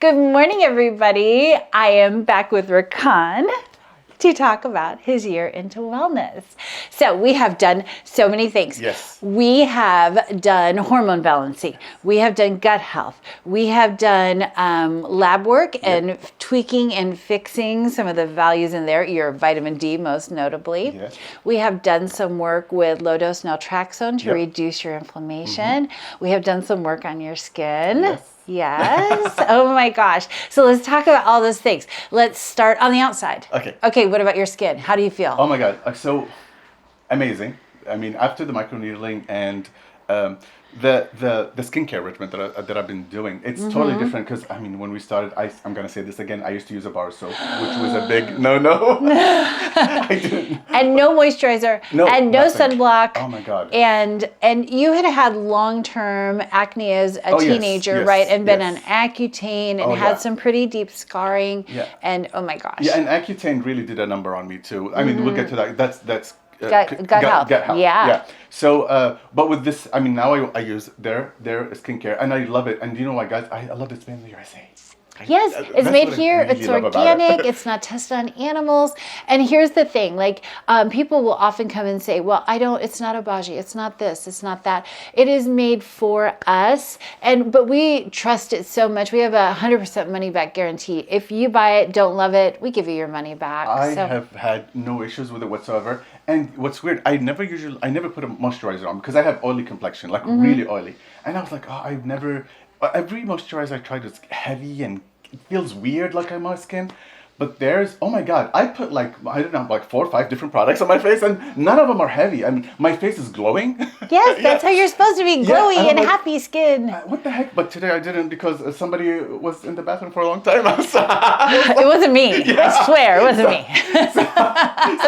Good morning, everybody. I am back with Rakan to talk about his year into wellness. So we have done so many things. Yes. We have done hormone balancing. We have done gut health. We have done lab work and tweaking and fixing some of the values in there, your vitamin D most notably. Yes. We have done some work with low-dose Naltrexone to reduce your inflammation. We have done some work on your skin. Yes. Yes. Oh my gosh. So let's talk about all those things. Let's start on the outside. Okay. Okay. What about your skin? How do you feel? Oh my God. So amazing. I mean, after the microneedling and the skincare regimen that I've been doing, it's totally different. Because I mean, when we started, I'm gonna say this again. I used to use a bar soap, which was a big no. I didn't. And no moisturizer. No, and no nothing. sunblock. Oh my God. And you had long-term acne as a teenager, yes, right? And been yes. on Accutane and Oh, had yeah. some pretty deep scarring. Yeah. And oh my gosh. Yeah, and Accutane really did a number on me too. I mean, we'll get to that. That's Gut health. Gut health. Yeah. So, but with this, I mean, now I use their skincare, and I love it. And you know what, guys? I love it's made in the USA. Yes, it's That's made what I here. really It's love about organic. it. It's not tested on animals. And here's the thing: like people will often come and say, "Well, I don't. It's not Obagi. It's not this. It's not that." It is made for us, but we trust it so much. We have a 100% money back guarantee. If you buy it, don't love it, we give you your money back. I have had no issues with it whatsoever. And what's weird, I never put a moisturizer on because I have oily complexion, like really oily. And I was like, oh, every moisturizer I tried was heavy and it feels weird like on my skin. But oh my God, I put like 4 or 5 different products on my face and none of them are heavy. I mean, my face is glowing. Yes, that's how you're supposed to be, glowy and like, happy skin. What the heck? But today I didn't because somebody was in the bathroom for a long time. It wasn't me. Yeah. I swear, it wasn't me. So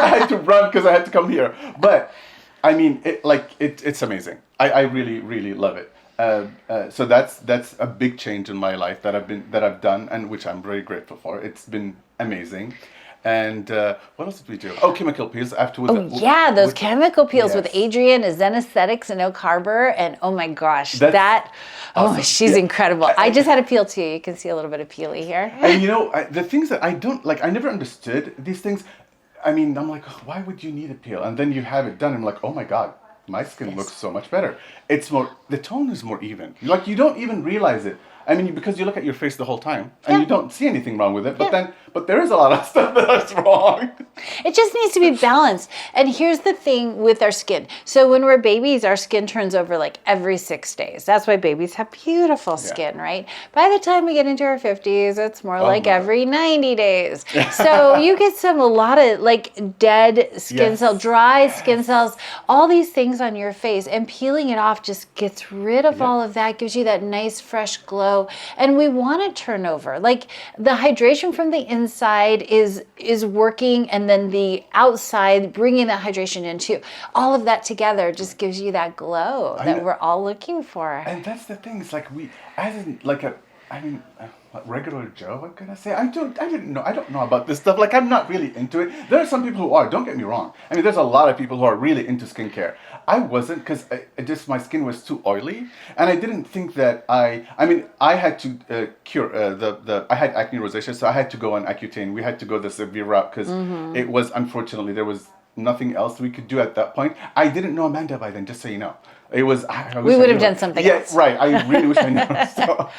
I had to run because I had to come here. But I mean, it's amazing. I really, really love it. So that's a big change in my life that I've done, and which I'm very grateful for. It's been amazing. And what else did we do? Oh, chemical peels afterwards. Oh yeah, those chemical peels with Yes. Adrienne, Zen Aesthetics, and No Carber, and oh my gosh, awesome. she's incredible. I just had a peel too. You can see a little bit of peely here. And you know, the things that I don't like, I never understood these things. I mean, I'm like, why would you need a peel? And then you have it done. I'm like, oh my God, my skin looks so much better. The tone is more even. Like you don't even realize it. I mean, because you look at your face the whole time and you don't see anything wrong with it. But there is a lot of stuff that's wrong. It just needs to be balanced. And here's the thing with our skin. So when we're babies, our skin turns over like every 6 days. That's why babies have beautiful skin, right? By the time we get into our 50s, it's more like every 90 days. So you get a lot of like dead skin cells, dry skin cells, all these things on your face, and peeling it off just gets rid of all of that, gives you that nice fresh glow. And we want to turn over. Like the hydration from the inside is working, and then the outside bringing that hydration in too. All of that together just gives you that glow that we're all looking for. And that's the thing. It's like regular Joe, what can I say? I don't know about this stuff. Like, I'm not really into it. There are some people who are, don't get me wrong. I mean, there's a lot of people who are really into skincare. I wasn't, because my skin was too oily, and I didn't think that I had to cure I had acne rosacea, so I had to go on Accutane. We had to go the severe route, because it was, unfortunately, there was nothing else we could do at that point. I didn't know Amanda by then, just so you know. It was. We would have done something else. Yeah, right. I really wish I knew. So,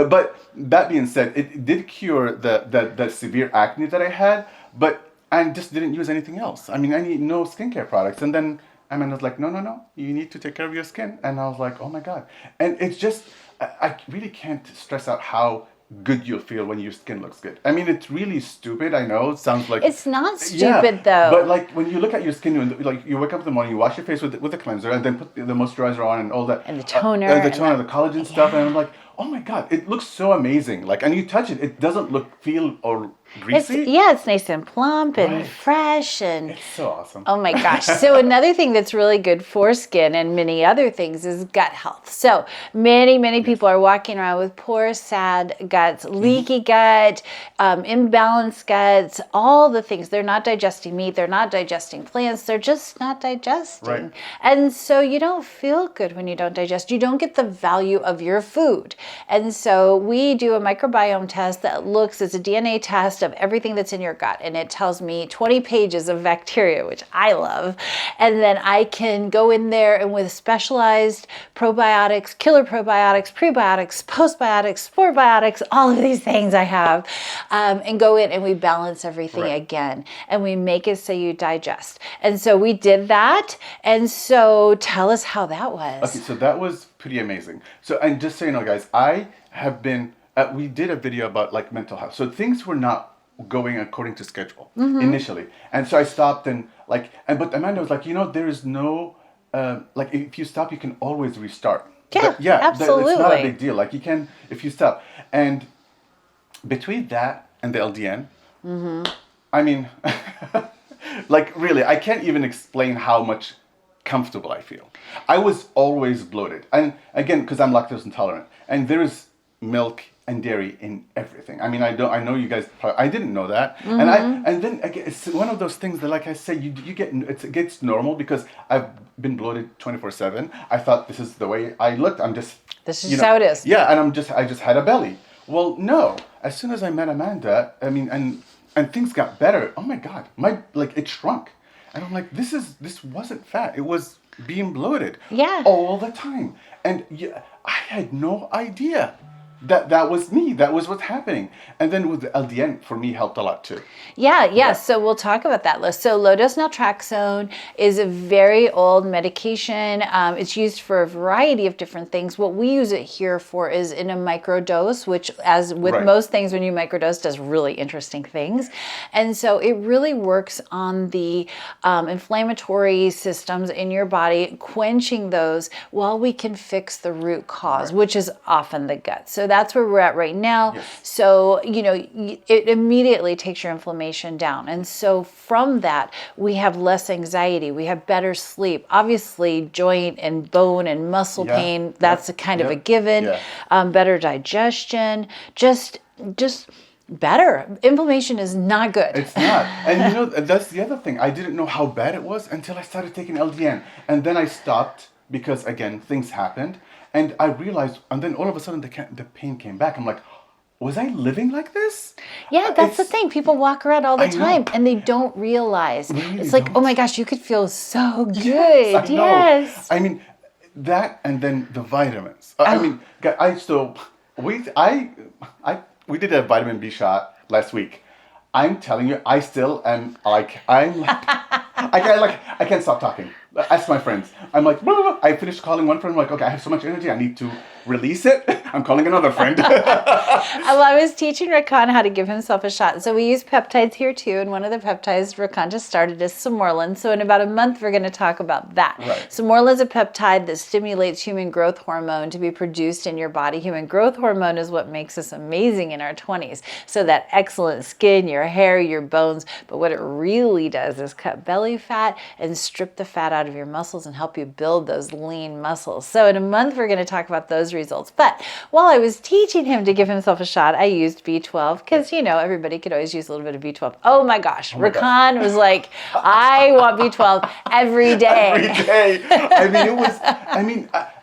but that being said, it did cure the severe acne that I had, but I just didn't use anything else. I mean, I need no skincare products. And then Amanda was like, no, you need to take care of your skin. And I was like, oh my God. And it's just, I really can't stress out how good you'll feel when your skin looks good. I mean, it's really stupid. I know it sounds like it's not stupid though. But like when you look at your skin, like you wake up in the morning, you wash your face with a cleanser, and then put the moisturizer on and all that, and the toner, the collagen stuff, and I'm like, oh my God, it looks so amazing. Like, and you touch it, it doesn't feel or greasy. It's nice and plump and fresh, and it's so awesome. Oh my gosh. So another thing that's really good for skin and many other things is gut health. So many people are walking around with poor, sad guts, leaky gut, imbalanced guts, all the things. They're not digesting meat, they're not digesting plants, they're just not digesting. Right. And so you don't feel good when you don't digest. You don't get the value of your food. And so we do a microbiome test that looks, it's a DNA test of everything that's in your gut. And it tells me 20 pages of bacteria, which I love. And then I can go in there and with specialized probiotics, killer probiotics, prebiotics, postbiotics, sporebiotics, all of these things I have, and go in and we balance everything again. And we make it so you digest. And so we did that. And so tell us how that was. Okay, so that was pretty amazing. So, and just so you know, guys, I have been, we did a video about like mental health. So things were not going according to schedule initially. And so I stopped and like, but Amanda was like, there is no, like if you stop, you can always restart. Yeah, absolutely. It's not a big deal. Like you can, if you stop. And between that and the LDN, I mean, like really, I can't even explain how much comfortable I feel. I was always bloated. And again, because I'm lactose intolerant. And there is milk and dairy in everything. I mean, I know you guys, I didn't know that. And then again, it's one of those things that, like I say, you get, it gets normal because I've been bloated 24/7. I thought this is the way I looked. This is how it is. Yeah, and I just had a belly. Well, no. As soon as I met Amanda, I mean, and things got better. Oh my God, it shrunk. And I'm like, this wasn't fat. It was being bloated. Yeah. All the time. And I had no idea that was me. That was what's happening. And then with the LDN, for me, helped a lot too. Yeah. So we'll talk about that. So low-dose naltrexone is a very old medication. It's used for a variety of different things. What we use it here for is in a microdose, which, as with most things, when you microdose, does really interesting things. And so it really works on the inflammatory systems in your body, quenching those while we can fix the root cause, which is often the gut. So that's where we're at right now. Yes. So, it immediately takes your inflammation down. And so from that, we have less anxiety. We have better sleep. Obviously, joint and bone and muscle pain, that's a kind of a given. Yeah. Better digestion, just better. Inflammation is not good. It's not. And that's the other thing. I didn't know how bad it was until I started taking LDN. And then I stopped because, again, things happened. And I realized, and then all of a sudden the pain came back. I'm like, was I living like this? Yeah, that's the thing. People walk around all the time and they don't realize. Really it's like, oh my gosh, you could feel so good. Yes. I mean, that and then the vitamins. I mean, we did a vitamin B shot last week. I'm telling you, I still am like, I can't stop talking. Ask my friends. I'm like, blah, blah, blah. I finished calling one friend. I'm like, okay, I have so much energy. I need to release it. I'm calling another friend. Well, I was teaching Rakan how to give himself a shot. So we use peptides here too. And one of the peptides Rakan just started is Simorlin. So in about a month, we're going to talk about that. Right. Simorlin is a peptide that stimulates human growth hormone to be produced in your body. Human growth hormone is what makes us amazing in our 20s. So that excellent skin, your hair, your bones. But what it really does is cut belly fat and strip the fat out of your muscles and help you build those lean muscles. So in a month, we're going to talk about those results. But while I was teaching him to give himself a shot, I used B12 because, everybody could always use a little bit of B12. Oh my gosh. Rakan was like, I want B12 every day. Every day.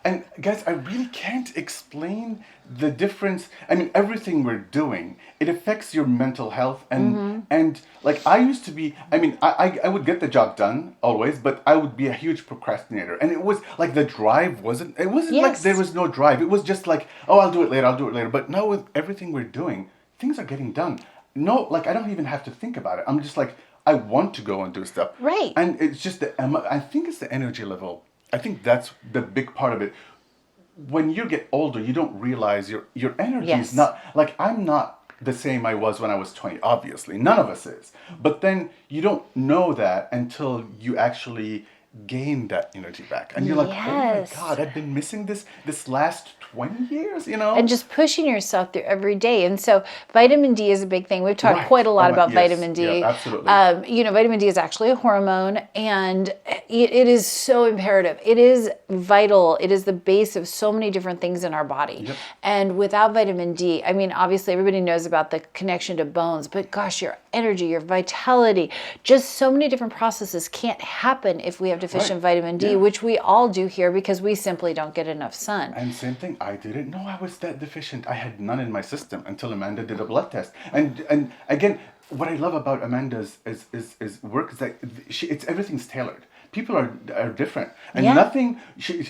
And guys, I really can't explain the difference. I mean, everything we're doing, it affects your mental health. And like I used to be, I would get the job done always, but I would be a huge procrastinator. And it was like the drive wasn't like there was no drive. It was just like, oh, I'll do it later. But now with everything we're doing, things are getting done. No, like I don't even have to think about it. I'm just like, I want to go and do stuff. Right. And it's just I think it's the energy level. I think that's the big part of it. When you get older, you don't realize your energy is not, like I'm not the same I was when I was 20, obviously. None of us is. But then you don't know that until you actually gain that energy back. And you're like, oh my God, I've been missing this last 20 years, And just pushing yourself through every day. And so vitamin D is a big thing. We've talked quite a lot about vitamin D. Yeah, absolutely. Vitamin D is actually a hormone, and it is so imperative. It is vital. It is the base of so many different things in our body. Yep. And without vitamin D, obviously everybody knows about the connection to bones, but gosh, your energy, your vitality, just so many different processes can't happen if we have deficient vitamin D, which we all do here because we simply don't get enough sun. And same thing, I didn't know I was that deficient. I had none in my system until Amanda did a blood test. And again, what I love about Amanda's is work is that it's everything's tailored. People are different, and nothing.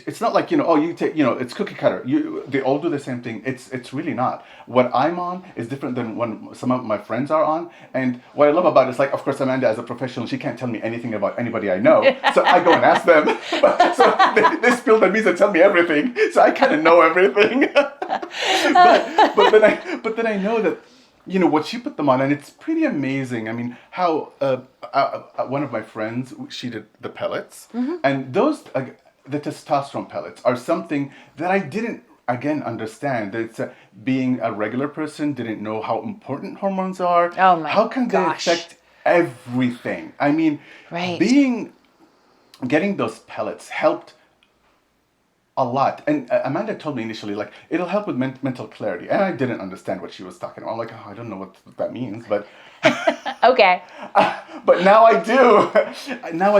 It's not like you take it's cookie cutter. They all do the same thing. It's really not. What I'm on is different than what some of my friends are on. And what I love about it is, like, of course, Amanda as a professional, she can't tell me anything about anybody I know, so I go and ask them. So they spill the beans and tell me everything, so I kind of know everything. but then I know that. What she put them on, and it's pretty amazing. I mean, how one of my friends, she did the pellets, and those, the testosterone pellets, are something that I didn't, again, understand. It's being a regular person, didn't know how important hormones are. Oh my How can gosh. they affect everything? I mean, getting those pellets helped a lot. And Amanda told me initially, like, it'll help with mental clarity. And I didn't understand what she was talking about. I'm like, I don't know what that means, but... Okay. But now I do.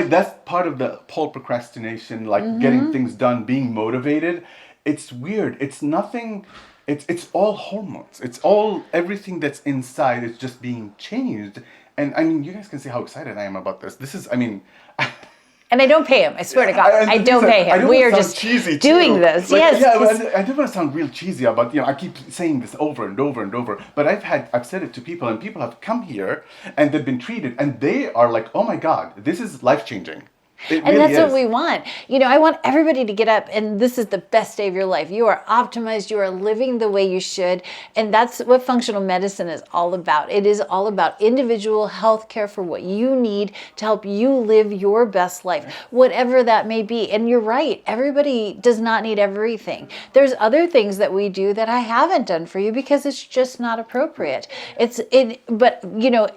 That's part of the whole procrastination, like getting things done, being motivated. It's weird. It's nothing... It's all hormones. It's all... Everything that's inside is just being changed. And, I mean, you guys can see how excited I am about this. This is, I mean... And I don't pay him. I swear to God, I don't pay him. We are just doing this. Like, yes. Yeah, I don't want to sound real cheesy about, I keep saying this over and over and over. But I've said it to people, and people have come here and they've been treated, and they are like, oh my God, this is life changing. And that's what we want. I want everybody to get up, and this is the best day of your life. You are optimized. You are living the way you should. And that's what functional medicine is all about. It is all about individual health care for what you need to help you live your best life, whatever that may be. And you're right. Everybody does not need everything. There's other things that we do that I haven't done for you because it's just not appropriate. But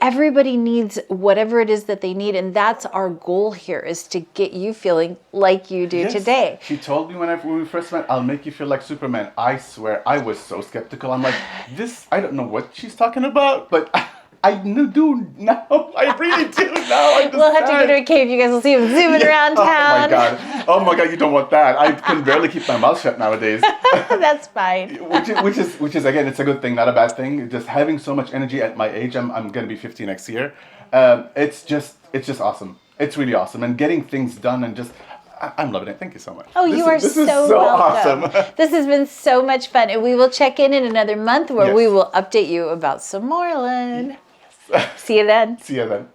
everybody needs whatever it is that they need. And that's our goal here, is to get you feeling like you do today. She told me when we first met, I'll make you feel like Superman. I swear, I was so skeptical. I'm like, I don't know what she's talking about, but I do now. I really do now. We'll have to get her a cave. You guys will see him zooming around town. Oh my God, you don't want that. I can barely keep my mouth shut nowadays. That's fine. which is again, it's a good thing, not a bad thing. Just having so much energy at my age. I'm going to be 50 next year. It's just awesome. It's really awesome, and getting things done, and just I'm loving it. Thank you so much. Oh, you are so welcome. Awesome. This has been so much fun, and we will check in another month where we will update you about some more, Lynn. See you then. See you then.